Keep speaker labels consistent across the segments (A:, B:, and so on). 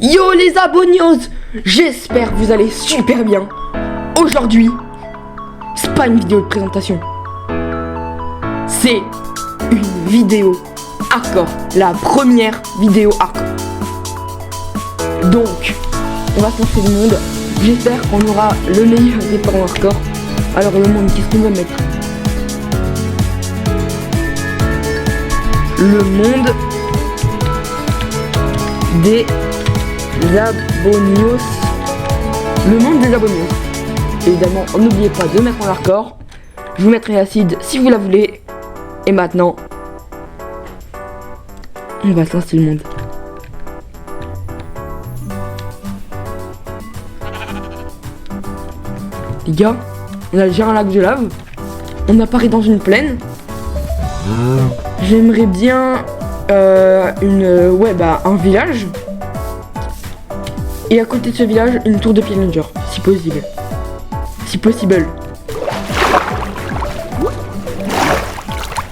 A: Yo les abonnios, j'espère que vous allez super bien. Aujourd'hui, c'est pas une vidéo de présentation. C'est une vidéo hardcore, la première vidéo hardcore. Donc, on va se lancer le monde. J'espère qu'on aura le meilleur départ en hardcore. Alors le monde, qu'est-ce qu'on va mettre? Le monde des abonnios. Le monde des abonnios. Évidemment, n'oubliez pas de mettre en hardcore. Je vous mettrai l'acide si vous la voulez. Et maintenant, on va se lancer le monde. Les gars, on a déjà un lac de lave. On apparaît dans une plaine. J'aimerais bien un village. Et à côté de ce village, une tour de pillager, si possible. Si possible.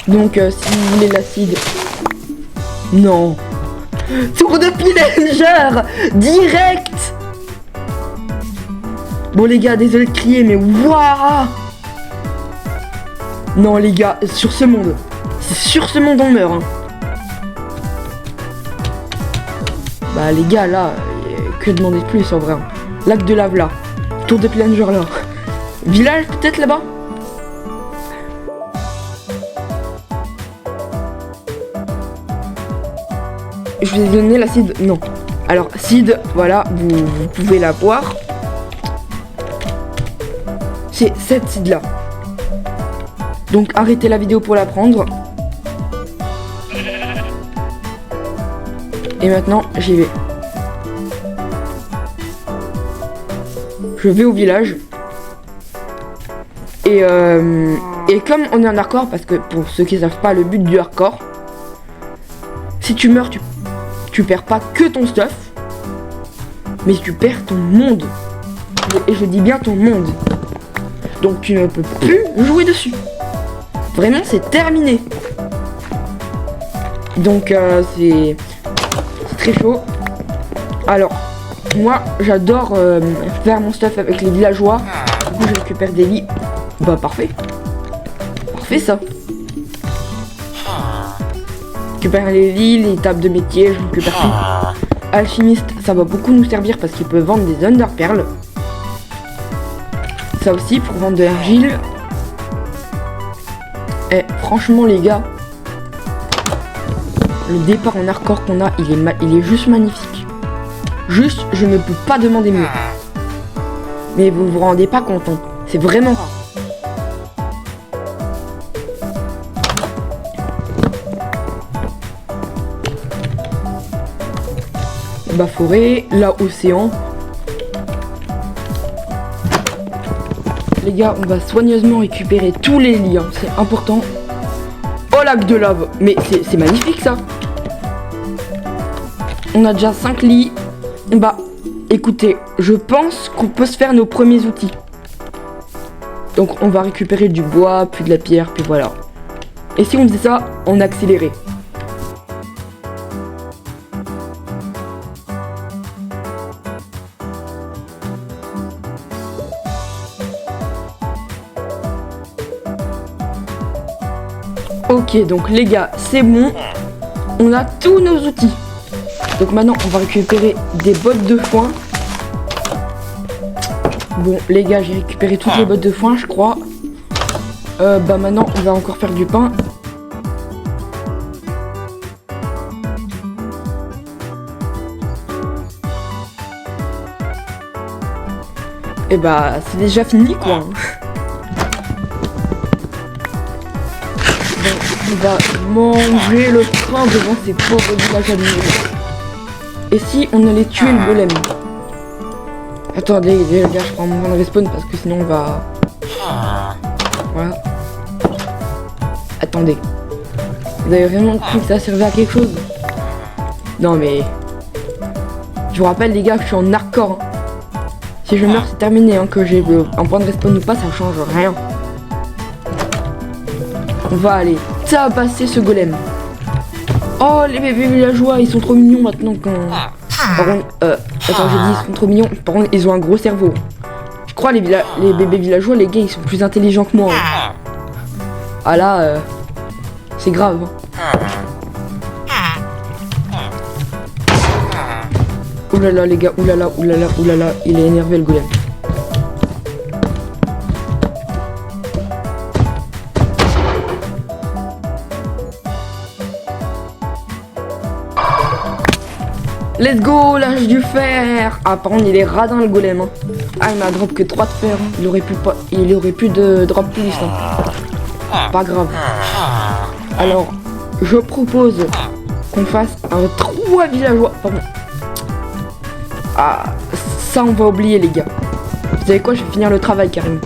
A: Donc si vous voulez l'acide. Non. Tour de pillager direct. Bon les gars, désolé de crier, mais waouh. Non les gars, sur ce monde. C'est sur ce monde on meurt. Hein. Bah les gars là, que demander de plus en vrai. Hein. Lac de lave là. Tour de pillager là. Village peut-être là-bas. Je vous ai donné l'acide. Non. Alors acide, voilà, vous pouvez la boire. C'est cette acide là. Donc arrêtez la vidéo pour la prendre. Et maintenant j'y vais. Je vais au village. Et comme on est en hardcore, parce que pour ceux qui ne savent pas le but du hardcore, si tu meurs, tu perds pas que ton stuff, mais tu perds ton monde. Et je dis bien ton monde. Donc tu ne peux plus jouer dessus. Vraiment c'est terminé. Donc c'est très chaud. Alors moi j'adore faire mon stuff avec les villageois. Du coup je récupère des lits. Bah parfait. Parfait ça. Je récupère les lits, les tables de métier, je récupère tout. Alchimiste, ça va beaucoup nous servir parce qu'il peut vendre des Ender Pearls. Ça aussi pour vendre de l'argile. Et franchement les gars, le départ en hardcore qu'on a, il est juste magnifique. Juste, je ne peux pas demander mieux. Mais vous vous rendez pas compte, hein. C'est vraiment rare. Bas forêt, là océan. Les gars, on va soigneusement récupérer tous les lits, hein. C'est important. Oh lac de lave, mais c'est magnifique ça. On a déjà 5 lits. Bah écoutez, je pense qu'on peut se faire nos premiers outils. Donc on va récupérer du bois, puis de la pierre, puis voilà. Et si on faisait ça en accéléré? Ok, donc les gars, c'est bon. On a tous nos outils. Donc maintenant, on va récupérer des bottes de foin. Bon, les gars, j'ai récupéré toutes les bottes de foin, je crois. Bah maintenant, on va encore faire du pain. Et bah, c'est déjà fini, quoi. On va manger le pain devant ces pauvres villageois. Et si on allait tuer le golem? Attendez les gars, je prends mon point de respawn parce que sinon on va... Voilà. Attendez. Vous avez vraiment cru que ça servait à quelque chose? Non mais... Je vous rappelle les gars que je suis en hardcore. Hein. Si je meurs c'est terminé, hein, que j'ai un point de respawn ou pas, ça change rien. On va aller tabasser ce golem. Oh les bébés villageois, ils sont trop mignons maintenant quand... Par contre, attends, j'ai dit ils sont trop mignons. Par contre, ils ont un gros cerveau. Je crois les bébés villageois, les gars, ils sont plus intelligents que moi. Hein. Ah là, c'est grave. Hein. Oulala les gars, oulala, oulala, oulala, il est énervé le golem. Let's go, lâche du fer. Ah par contre il est radin le golem. Hein. Ah il m'a drop que 3 de fer. Hein. Il aurait pu de drop plus. Hein. Pas grave. Alors je propose qu'on fasse un 3 villageois. Pardon. Ah ça on va oublier les gars. Vous savez quoi, je vais finir le travail carrément.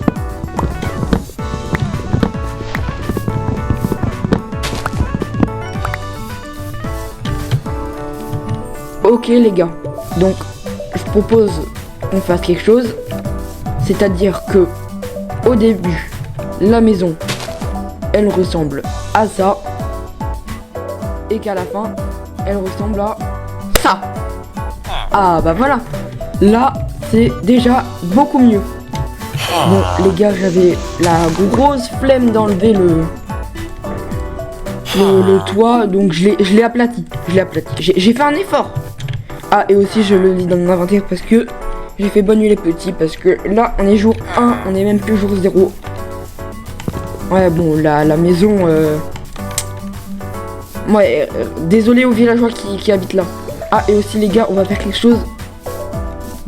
A: Ok les gars, donc je propose qu'on fasse quelque chose, c'est-à-dire que au début, la maison, elle ressemble à ça, et qu'à la fin, elle ressemble à ça. Ah bah voilà, là c'est déjà beaucoup mieux. Bon les gars, j'avais la grosse flemme d'enlever le toit, donc je l'ai aplati. J'ai fait un effort. Ah et aussi je le lis dans mon inventaire parce que j'ai fait bonne nuit les petits, parce que là on est jour 1, on est même plus jour 0. Ouais bon la maison ouais désolé aux villageois qui habitent là. Ah et aussi les gars, on va faire quelque chose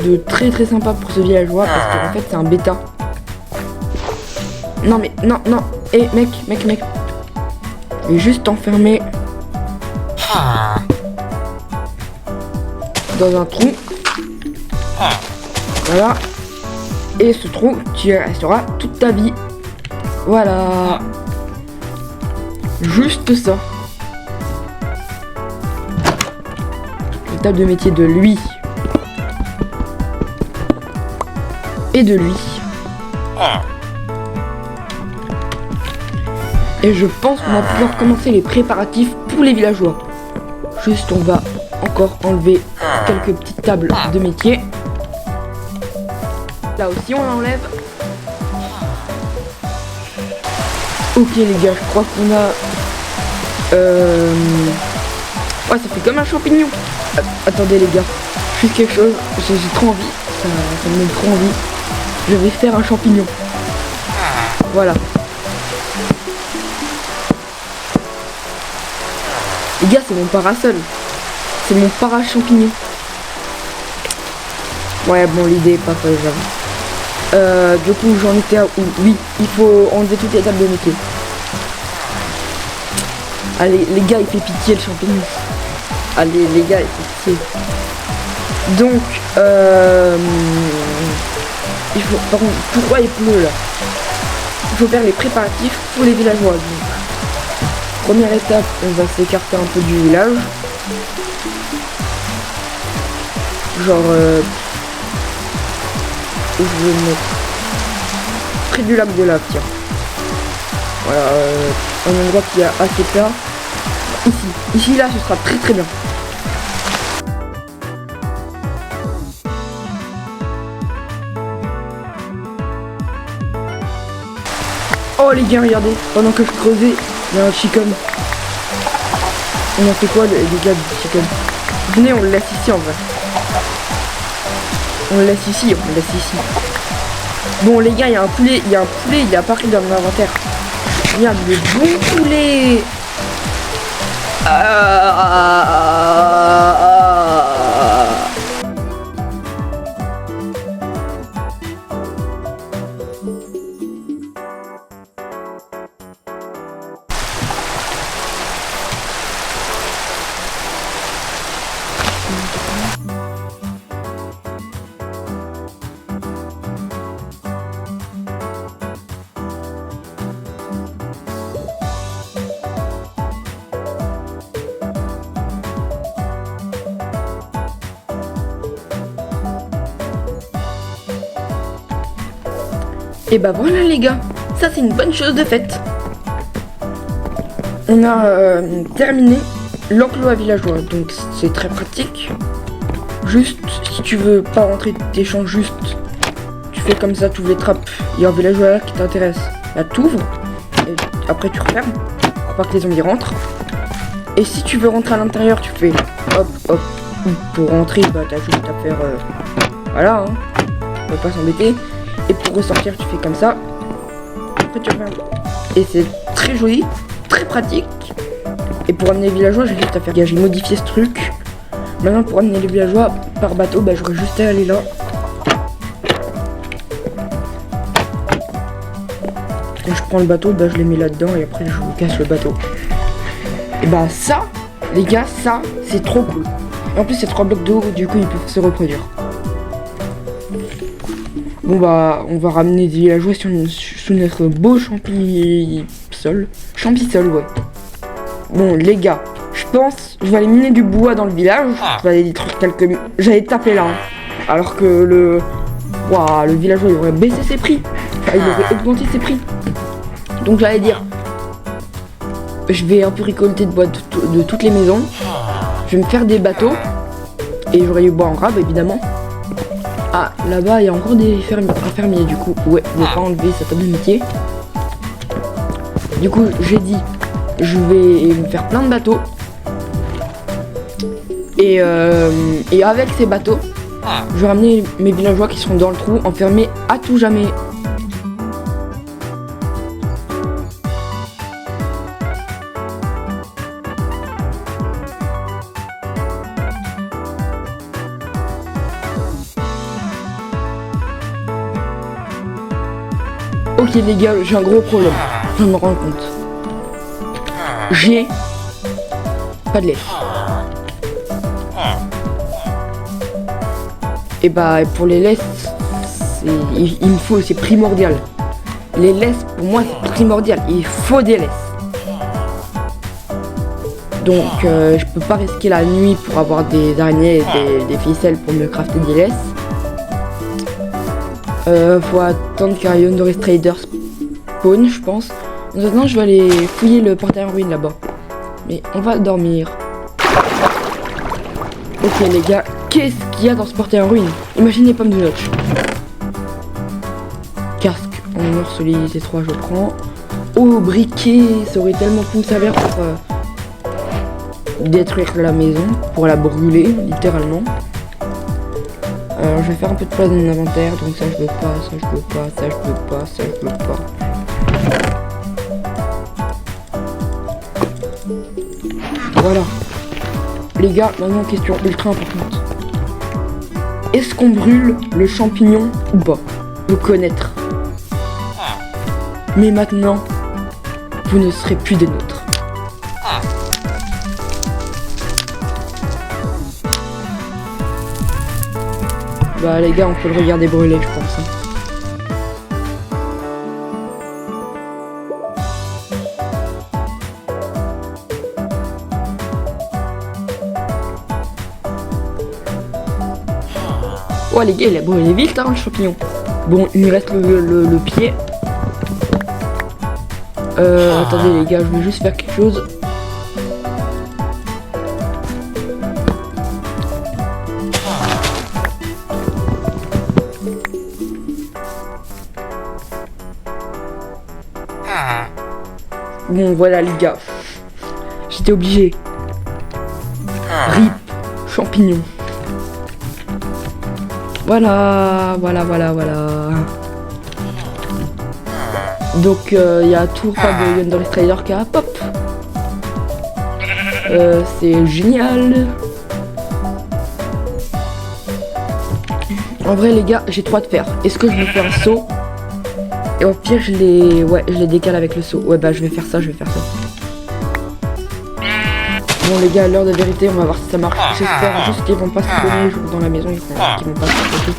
A: de très très sympa pour ce villageois parce qu'en fait c'est un bêta. Non mais non eh mec je vais juste t'enfermer dans un trou. Voilà. Et ce trou, tu y resteras toute ta vie. Voilà. Juste ça. Le table de métier de lui. Et de lui. Et je pense qu'on va pouvoir commencer les préparatifs pour les villageois. Juste on va encore enlever quelques petites tables de métier. Là aussi on l'enlève. Ok les gars, je crois qu'on a ouais ça fait comme un champignon. Attendez les gars, juste quelque chose, j'ai trop envie, ça me donne trop envie. Je vais faire un champignon. Voilà. Les gars, c'est mon parasol. C'est mon para-champignon. Ouais, bon, l'idée est pas folle, j'avoue. Du coup, j'en étais à où? Oui, il faut enlever toutes les tables de métier. Allez, les gars, il fait pitié le champignon. Allez, les gars, il fait pitié. Donc, il faut... Par contre, pourquoi il pleut, là? Il faut faire les préparatifs pour les villageois. Donc, première étape, on va s'écarter un peu du village. Genre, où je vais me mettre près du lac de lave, tiens. Voilà, un endroit qui est assez plat. Ici là, ce sera très très bien. Oh les gars, regardez, pendant que je creusais, il y a un chicken. On a fait quoi les gars du chicken? Venez, on le laisse ici en vrai. On le laisse ici. Bon les gars, il y a un poulet, il est apparu dans mon inventaire. Regarde, le bon poulet. Et bah voilà les gars, ça c'est une bonne chose de faite. On a terminé l'enclos à villageois, donc c'est très pratique. Juste, si tu veux pas rentrer, t'échanges juste. Tu fais comme ça, tu ouvres les trappes. Il y a un villageois qui t'intéresse. Là, t'ouvres. Et après, tu refermes. Pour pas que les zombies rentrent. Et si tu veux rentrer à l'intérieur, tu fais hop, hop. Pour rentrer, bah, t'as juste à faire... voilà, hein. On va pas s'embêter. Et pour ressortir, tu fais comme ça. Après, tu refermes. Et c'est très joli, très pratique. Et pour amener les villageois, j'ai juste à faire... J'ai modifié ce truc. Maintenant, pour amener les villageois par bateau, bah, j'aurais juste à aller là. Et je prends le bateau, bah, je les mets là-dedans et après, je casse le bateau. Et bah, ça, les gars, ça, c'est trop cool. Et en plus, c'est 3 blocs d'eau, du coup, ils peuvent se reproduire. Bon, bah, on va ramener des villageois sous notre beau champisol. Champisol, ouais. Bon, les gars, je pense, je vais aller miner du bois dans le village. Je vais aller détruire quelques... J'allais taper là. Hein. Alors que le... Waouh, le villageois, il aurait baissé ses prix. Enfin, il aurait augmenté ses prix. Donc, j'allais dire... Je vais un peu récolter de bois de toutes les maisons. Je vais me faire des bateaux. Et j'aurai du bois en rab, évidemment. Ah, là-bas, il y a encore un fermier, du coup. Ouais, je vais pas enlever sa table de métier. Du coup, j'ai dit... Je vais me faire plein de bateaux. Et avec ces bateaux, je vais ramener mes villageois qui seront dans le trou, enfermés à tout jamais. Ok les gars, j'ai un gros problème. Je me rends compte. J'ai pas de laisse. Et bah pour les laisses, il me faut, c'est primordial. Les laisses pour moi c'est primordial. Il faut des laisses. Donc je peux pas risquer la nuit pour avoir des araignées et des ficelles pour me crafter des laisses. Faut attendre qu'un Yandere Trader spawn, je pense. Maintenant, je vais aller fouiller le portail en ruine là-bas. Mais on va dormir. Ok les gars, qu'est-ce qu'il y a dans ce portail en ruine? Imaginez pommes de notch. Casque en mur solidité 3, je prends. Oh, briquet, ça aurait tellement pu me servir pour détruire la maison, pour la brûler, littéralement. Alors je vais faire un peu de place dans mon inventaire, donc ça je veux pas, ça je veux pas, ça je veux pas, ça je veux pas. Voilà. Les gars, maintenant question ultra importante. Est-ce qu'on brûle le champignon ou pas? Le connaître. Mais maintenant, vous ne serez plus des nôtres. Bah les gars, on peut le regarder brûler, je pense. Hein. Oh les gars, il a brûlé vite hein, le champignon. Bon, il me reste le pied. Attendez les gars, je vais juste faire quelque chose. Bon voilà les gars, j'étais obligé. RIP, champignon. Voilà. Donc il y a tout pas de Yandere Trader qui a pop. C'est génial. En vrai les gars, j'ai 3 de fer. Est-ce que je me fais un saut? Et au pire je les décale avec le saut. Ouais bah je vais faire ça. Bon les gars, à l'heure de vérité, on va voir si ça marche. J'espère juste qu'ils vont pas se donner dans la maison, qu'ils vont pas se bloquer.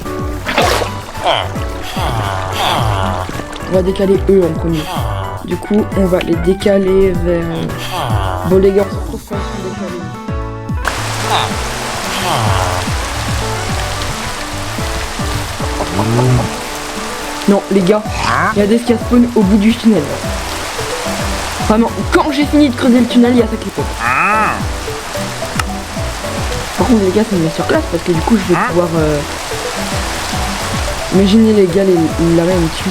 A: On va décaler eux en premier. Du coup, on va les décaler vers... Bon les gars, on se retrouve quand ils sont décalés. Non les gars, il y a des qui spawn au bout du tunnel. Vraiment, quand j'ai fini de creuser le tunnel, il y a ça qui pop. Par contre les gars c'est une masterclass parce que du coup je vais pouvoir imaginez les gars la main dessus.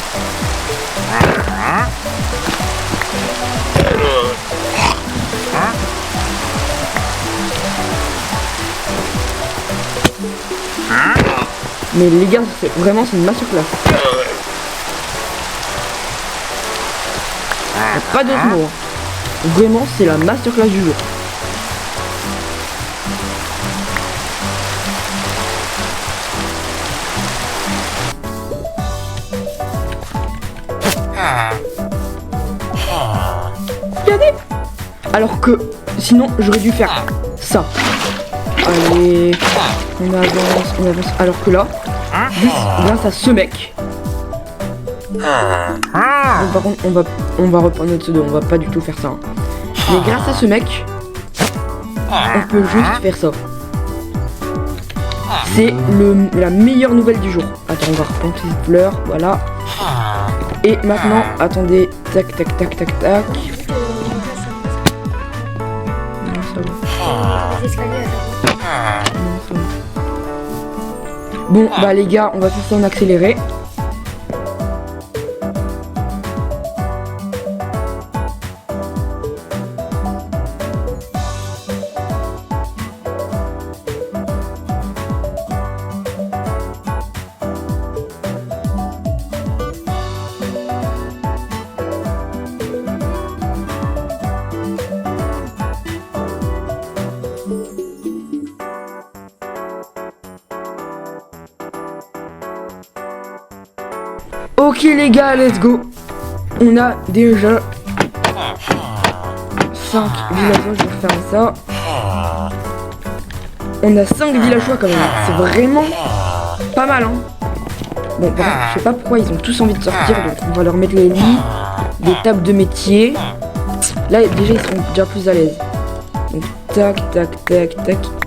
A: Mais les gars c'est vraiment c'est une masterclass. Pas d'autre mot. Vraiment c'est la masterclass du jour. Regardez. Alors que sinon j'aurais dû faire ça. Allez, on avance. Alors que là, grâce à ce mec. Bon, par contre, on va reprendre notre pseudo, on va pas du tout faire ça. Hein. Mais grâce à ce mec, on peut juste faire ça. C'est la meilleure nouvelle du jour. Attends, on va replanter cette fleur, voilà. Et maintenant, attendez, tac. Non, ça va. Bon, bah les gars, on va faire ça en accéléré. Ok les gars, let's go. On a déjà 5 villageois, je vais refaire ça. On a 5 villageois quand même, c'est vraiment pas mal hein. Bon, par contre, je sais pas pourquoi ils ont tous envie de sortir, donc on va leur mettre les lits, des tables de métier. Là déjà ils sont déjà plus à l'aise. Donc tac.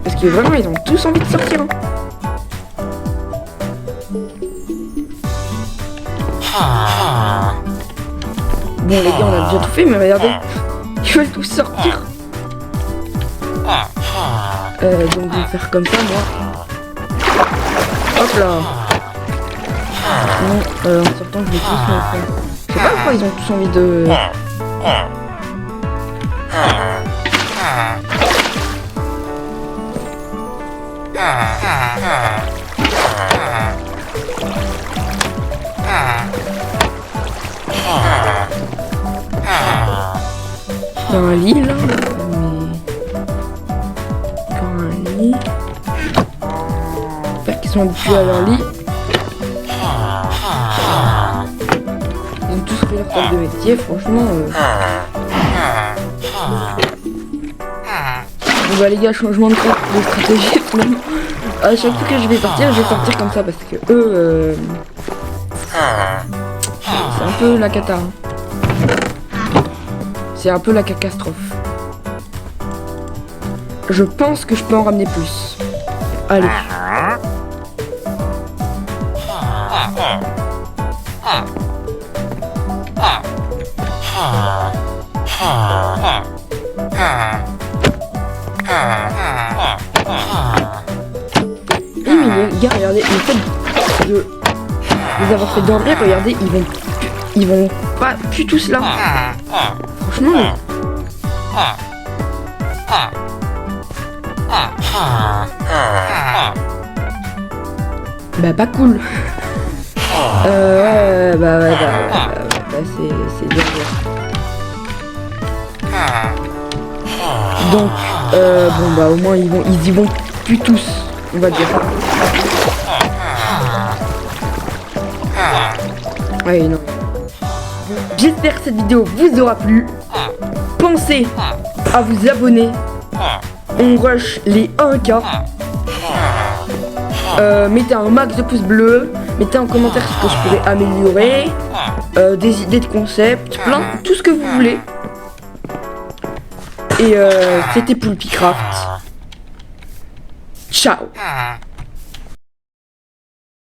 A: Parce que vraiment ils ont tous envie de sortir hein. Bon les gars on a déjà tout fait mais regardez, ils veulent tous sortir. Donc je vais faire comme ça moi. Hop là. Non, en sortant je vais tous mettre. Je sais pas pourquoi ils ont tous envie de... Il y a un lit là, mais... Encore un lit. J'espère qu'ils sont habitués à leur lit. Ils ont tous fait leur table de métier, franchement. Bon bah les gars, changement de stratégie finalement. À chaque fois que je vais sortir comme ça parce que eux... c'est un peu la cata. Hein. C'est un peu la catastrophe. Je pense que je peux en ramener plus. Allez. Oui, mais les gars, regardez, le fait de les avoir fait dormir, regardez, ils vont pas plus tous là. Franchement. Bah pas cool. Ouais, c'est dur. Donc bon bah au moins ils y vont plus tous, on va dire. Ouais non. J'espère que cette vidéo vous aura plu. Pensez à vous abonner. On rush les 1K. Mettez un max de pouces bleus. Mettez en commentaire ce que je pourrais améliorer. Des idées de concept. Tout ce que vous voulez. Et c'était Poulpicraft. Ciao.